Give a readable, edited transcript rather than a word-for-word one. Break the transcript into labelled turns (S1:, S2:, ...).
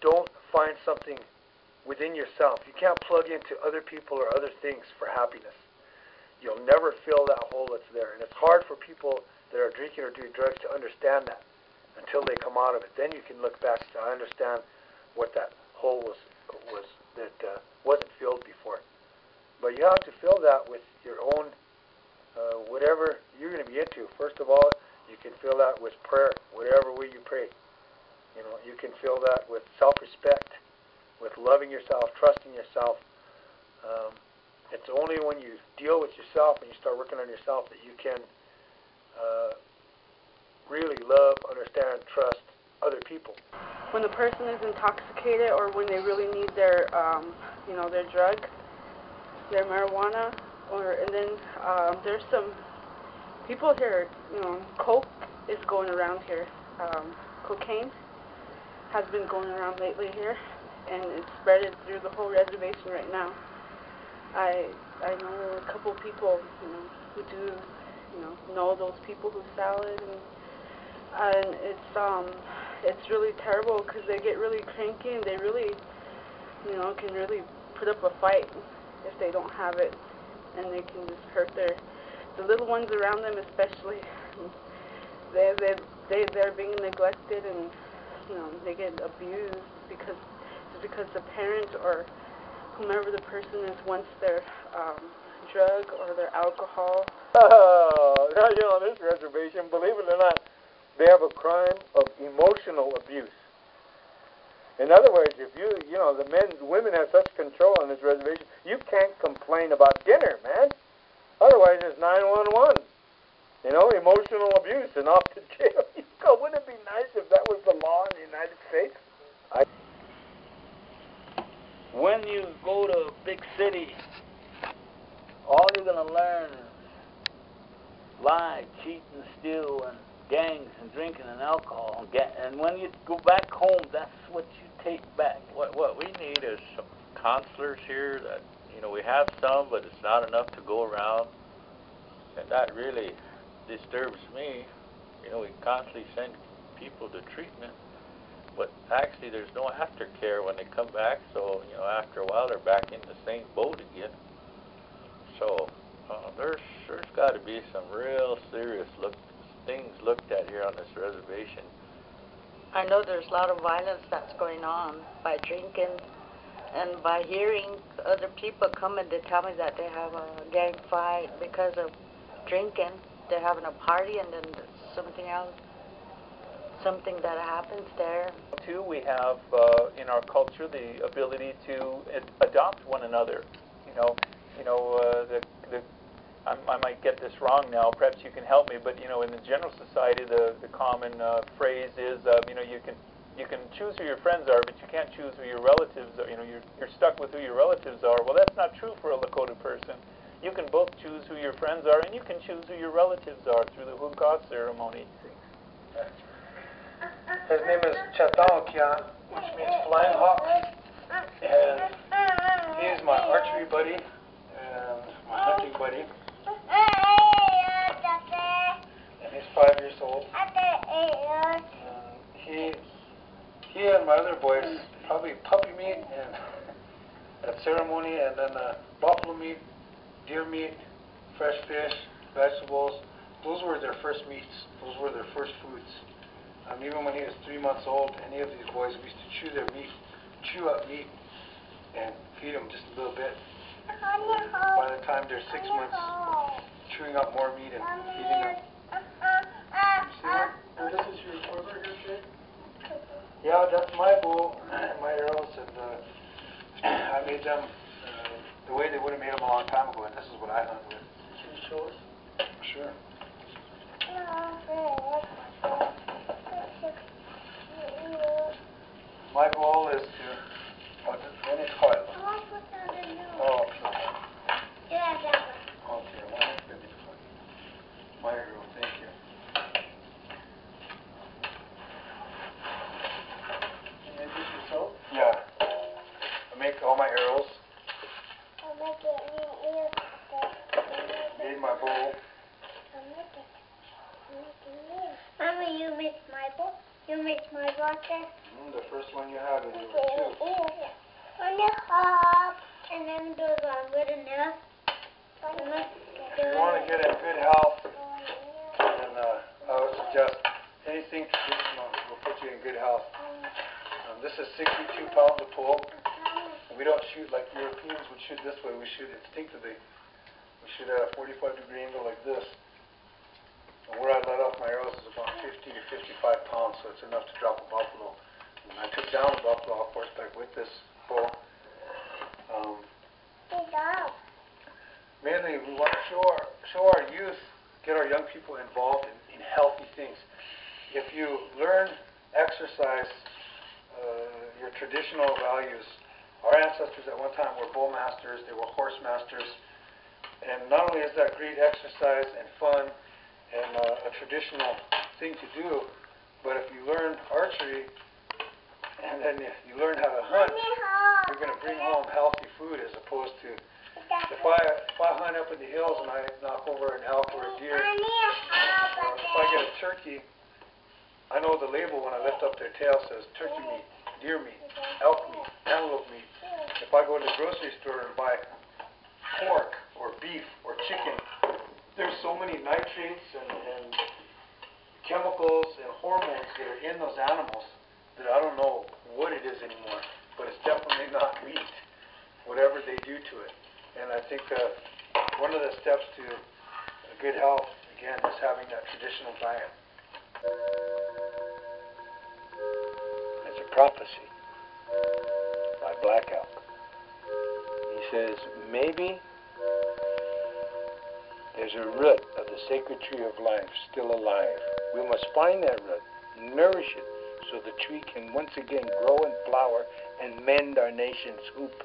S1: don't find something within yourself, you can't plug into other people or other things for happiness. You'll never fill that hole that's there. And it's hard for people that are drinking or doing drugs to understand that until they come out of it. Then you can look back and say, I understand what that hole was that wasn't filled before. But you have to fill that with your own, whatever you're going to be into. First of all, you can fill that with prayer, whatever way you pray. You know, you can fill that with self-respect, with loving yourself, trusting yourself. It's only when you deal with yourself and you start working on yourself that you can really love, understand, trust other people.
S2: When the person is intoxicated or when they really need their, their drug, their marijuana, and then there's some people here, coke is going around here. Cocaine has been going around lately here, and it's spreaded through the whole reservation right now. I know a couple people, who do, know those people who sell it, and it's really terrible because they get really cranky and they really, can really put up a fight if they don't have it, and they can just hurt the little ones around them, especially. They're being neglected, and they get abused because the parent or whomever the person is wants their drug or their alcohol.
S1: On this reservation, believe it or not, they have a crime of emotional abuse. In other words, if the women have such control on this reservation, you can't complain about dinner, man. Otherwise, it's 911. Emotional abuse and off to jail. Wouldn't it be nice if that was the law in the United States?
S3: When you go to a big city, all you're going to learn is lie, cheat, and steal, and gangs, and drinking, and alcohol. And when you go back home, that's what you take back.
S4: What we need is some counselors here that, we have some, but it's not enough to go around. And that really disturbs me. We constantly send people to treatment, but actually there's no aftercare when they come back, so after a while they're back in the same boat again. So there's got to be some real serious things looked at here on this reservation.
S5: I know there's a lot of violence that's going on by drinking, and by hearing other people come and they tell me that they have a gang fight because of drinking. They're having a party, and then something else, something that happens there.
S6: Too, we have in our culture the ability to adopt one another. I might get this wrong now. Perhaps you can help me. But in the general society, the common phrase is, you can choose who your friends are, but you can't choose who your relatives are. You're stuck with who your relatives are. Well, that's not true for a Lakota person. You can both choose who your friends are, and you can choose who your relatives are through the hukah ceremony.
S1: His name is Chataokia, which means flying hawk, and he's my archery buddy and my hunting buddy. And he's 5 years old. And he and my other boys probably puppy meat and at ceremony, and then buffalo meat, deer meat, fresh fish, vegetables. Those were their first meats. Those were their first foods. Even when he was 3 months old, any of these boys, we used to chew up meat and feed them just a little bit. By the time they're 6 months, chewing up more meat and feeding them. You see that? And this is your quiver here, Jake? Yeah, that's my bow and my arrows, and I made them the way they would have made them a long time ago, and this is what I hunt with. Can you show us? Sure. My goal is to... when it's hot. Oh, okay. Okay, one is good. My arrow, thank you. You made this yourself? Yeah. I make all my arrows. Made my bow.
S7: Mommy, you made my bow? You made my water?
S1: The first one you have is yours. If you want to get in good health, then I would suggest anything traditional will put you in good health. This is 62 pounds of pull. We don't shoot like Europeans would shoot this way. We shoot instinctively. We shoot at a 45-degree angle like this. And where I let off my arrows is about 50 to 55 pounds, so it's enough to drop a buffalo. And I took down a buffalo off horseback with this bow. Mainly, we want to show our youth, get our young people involved in healthy things. If you learn, exercise your traditional values. Our ancestors at one time were bowmasters, they were horse masters, and not only is that great exercise and fun and a traditional thing to do, but if you learn archery and then you learn how to hunt, you're going to bring home healthy food as opposed to if I hunt up in the hills and I knock over an elk or a deer, or if I get a turkey, I know the label when I lift up their tail says turkey meat, deer meat, elk meat, antelope meat. If I go to the grocery store and buy pork or beef or chicken, there's so many nitrates and chemicals and hormones that are in those animals that I don't know what it is anymore, but it's definitely not meat, whatever they do to it. And I think one of the steps to good health, again, is having that traditional diet.
S7: It's a prophecy by Black Elk. He says, maybe there's a root of the sacred tree of life still alive. We must find that root, nourish it, so the tree can once again grow and flower and mend our nation's hoop.